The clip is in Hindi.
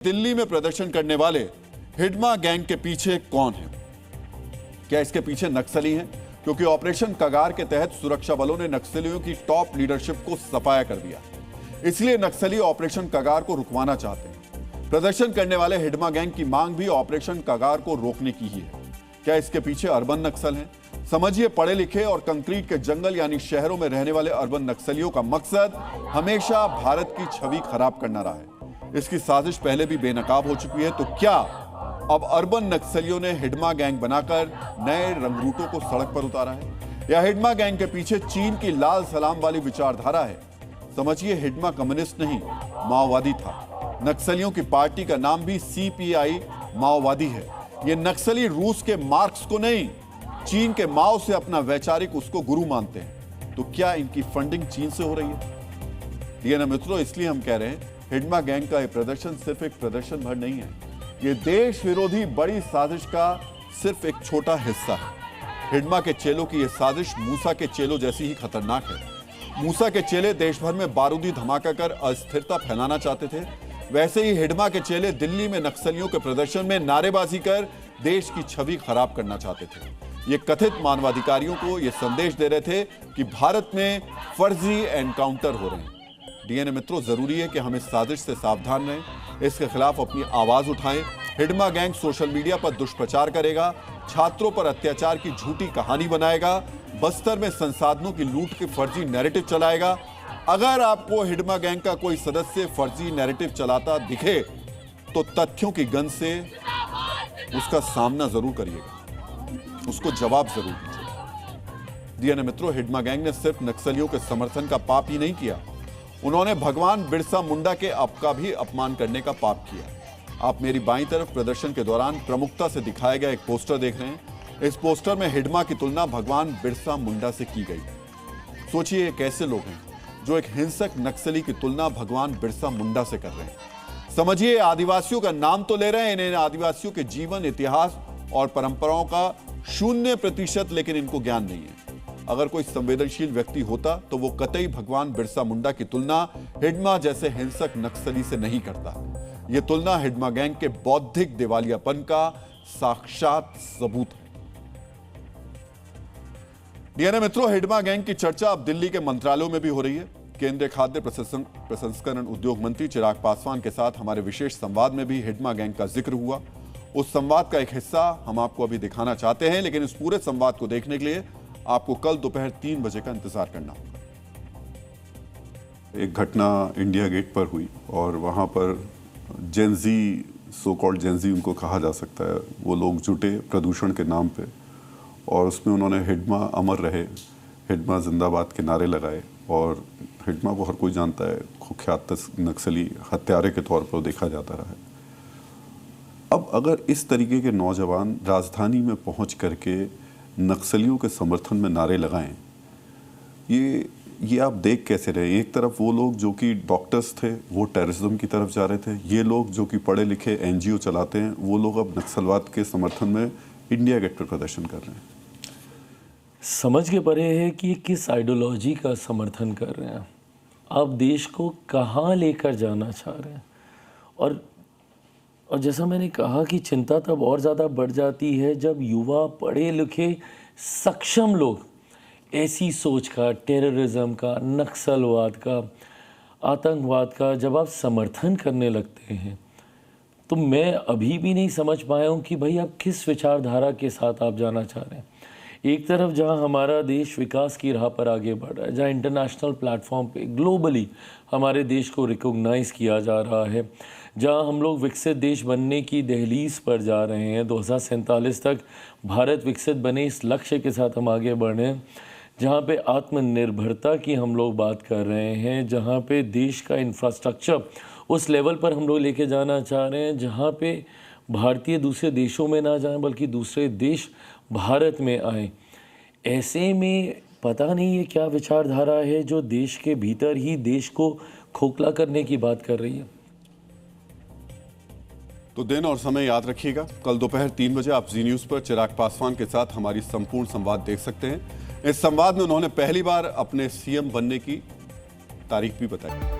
दिल्ली में प्रदर्शन करने वाले हिडमा गैंग के पीछे कौन है? क्या इसके पीछे नक्सली हैं? क्योंकि ऑपरेशन कगार के तहत सुरक्षा बलों ने नक्सलियों की टॉप लीडरशिप को सफाया कर दिया, इसलिए नक्सली ऑपरेशन कगार को रुकवाना चाहते हैं। प्रदर्शन करने वाले हिडमा गैंग की मांग भी ऑपरेशन कगार को रोकने की ही है। क्या इसके पीछे अर्बन नक्सल हैं? समझिए, पढ़े लिखे और कंक्रीट के जंगल यानी शहरों में रहने वाले अर्बन नक्सलियों का मकसद हमेशा भारत की छवि खराब करना रहा है। इसकी साजिश पहले भी बेनकाब हो चुकी है, तो क्या अब अर्बन नक्सलियों ने हिडमा गैंग बनाकर नए रंगरूटों को सड़क पर उतारा है? या हिडमा गैंग के पीछे चीन की लाल सलाम वाली विचारधारा है? समझिए, हिडमा कम्युनिस्ट नहीं, माओवादी था। नक्सलियों की पार्टी का नाम भी CPI माओवादी है। ये नक्सली रूस के मार्क्स को नहीं, चीन के माओ से अपना वैचारिक उसको गुरु मानते हैं। तो क्या इनकी फंडिंग चीन से हो रही है? ये ना मित्रों, इसलिए हम कह रहे हैं हिडमा गैंग का यह प्रदर्शन सिर्फ एक प्रदर्शन भर नहीं है, ये देश विरोधी बड़ी साजिश का सिर्फ एक छोटा हिस्सा है। हिडमा के चेलों की यह साजिश मूसा के चेलों जैसी ही खतरनाक है। मूसा के चेले देश भर में बारूदी धमाका कर अस्थिरता फैलाना चाहते थे, वैसे ही हिडमा के चेले दिल्ली में नक्सलियों के प्रदर्शन में नारेबाजी कर देश की छवि खराब करना चाहते थे। ये कथित मानवाधिकारियों को यह संदेश दे रहे थे कि भारत में फर्जी एनकाउंटर हो रहे हैं। डीएनए मित्रों, जरूरी है कि हम इस साजिश से सावधान रहें, इसके खिलाफ अपनी आवाज उठाएं। हिडमा गैंग सोशल मीडिया पर दुष्प्रचार करेगा, छात्रों पर अत्याचार की झूठी कहानी बनाएगा, बस्तर में संसाधनों की लूट के फर्जी नैरेटिव चलाएगा। अगर आपको हिडमा गैंग का कोई सदस्य फर्जी नैरेटिव चलाता दिखे तो तथ्यों की गन से उसका सामना जरूर करिएगा, उसको जवाब जरूर दीजिएगा। डीएनए मित्रों, हिडमा गैंग ने सिर्फ नक्सलियों के समर्थन का पाप ही नहीं किया, उन्होंने भगवान बिरसा मुंडा के अप का भी अपमान करने का पाप किया। आप मेरी बाईं तरफ प्रदर्शन के दौरान प्रमुखता से दिखाया गया एक पोस्टर देख रहे हैं। इस पोस्टर में हिडमा की तुलना भगवान बिरसा मुंडा से की गई। सोचिए, ये कैसे लोग हैं जो एक हिंसक नक्सली की तुलना भगवान बिरसा मुंडा से कर रहे हैं। समझिए, आदिवासियों का नाम तो ले रहे हैं, इन्हें आदिवासियों के जीवन, इतिहास और परंपराओं का 0% लेकिन इनको ज्ञान नहीं है। अगर कोई संवेदनशील व्यक्ति होता तो वो कतई भगवान बिरसा मुंडा की तुलना हिडमा जैसे हिंसक नक्सली से नहीं करता। ये तुलना हिडमा गैंग के बौद्धिक दिवालियापन का साक्षात सबूत है। डीएनए मित्रों, हिडमा गैंग की चर्चा अब दिल्ली के मंत्रालयों में भी हो रही है। केंद्रीय खाद्य प्रसंस्करण उद्योग मंत्री चिराग पासवान के साथ हमारे विशेष संवाद में भी हिडमा गैंग का जिक्र हुआ। उस संवाद का एक हिस्सा हम आपको अभी दिखाना चाहते हैं, लेकिन इस पूरे संवाद को देखने के लिए आपको कल दोपहर 3 बजे का इंतजार करना होगा। एक घटना इंडिया गेट पर हुई और वहाँ पर जेनजी, सो कॉल्ड जेनजी उनको कहा जा सकता है, वो लोग जुटे प्रदूषण के नाम पे और उसमें उन्होंने हिडमा अमर रहे, हिडमा जिंदाबाद के नारे लगाए। और हिडमा को हर कोई जानता है, कुख्यात नक्सली हत्यारे के तौर पर देखा जाता रहा है। अब अगर इस तरीके के नौजवान राजधानी में पहुँच करके नक्सलियों के समर्थन में नारे लगाएं, ये आप देख कैसे रहे? एक तरफ वो लोग जो कि डॉक्टर्स थे वो टेररिज्म की तरफ जा रहे थे, ये लोग जो कि पढ़े लिखे NGO चलाते हैं वो लोग अब नक्सलवाद के समर्थन में इंडिया गेट पर प्रदर्शन कर रहे हैं। समझ के परे है कि किस आइडियोलॉजी का समर्थन कर रहे हैं, आप देश को कहाँ लेकर जाना चाह रहे हैं। और जैसा मैंने कहा कि चिंता तब और ज़्यादा बढ़ जाती है जब युवा, पढ़े लिखे, सक्षम लोग ऐसी सोच का, टेररिज्म का, नक्सलवाद का, आतंकवाद का जब आप समर्थन करने लगते हैं, तो मैं अभी भी नहीं समझ पाया हूँ कि भाई आप किस विचारधारा के साथ आप जाना चाह रहे हैं। एक तरफ जहाँ हमारा देश विकास की राह पर आगे बढ़ रहा है, जहाँ इंटरनेशनल प्लेटफॉर्म पे ग्लोबली हमारे देश को रिकॉग्नाइज़ किया जा रहा है, जहाँ हम लोग विकसित देश बनने की दहलीज पर जा रहे हैं, 2047 तक भारत विकसित बने इस लक्ष्य के साथ हम आगे बढ़ रहे हैं, जहाँ पे आत्मनिर्भरता की हम लोग बात कर रहे हैं, जहाँ पे देश का इंफ्रास्ट्रक्चर उस लेवल पर हम लोग लेके जाना चाह रहे हैं जहाँ पे भारतीय दूसरे देशों में ना जाएं बल्कि दूसरे देश भारत में आए। ऐसे में पता नहीं ये क्या विचारधारा है जो देश के भीतर ही देश को खोखला करने की बात कर रही है। तो दिन और समय याद रखिएगा, कल दोपहर 3 बजे आप जी न्यूज़ पर चिराग पासवान के साथ हमारी संपूर्ण संवाद देख सकते हैं। इस संवाद में उन्होंने पहली बार अपने CM बनने की तारीख भी बताई।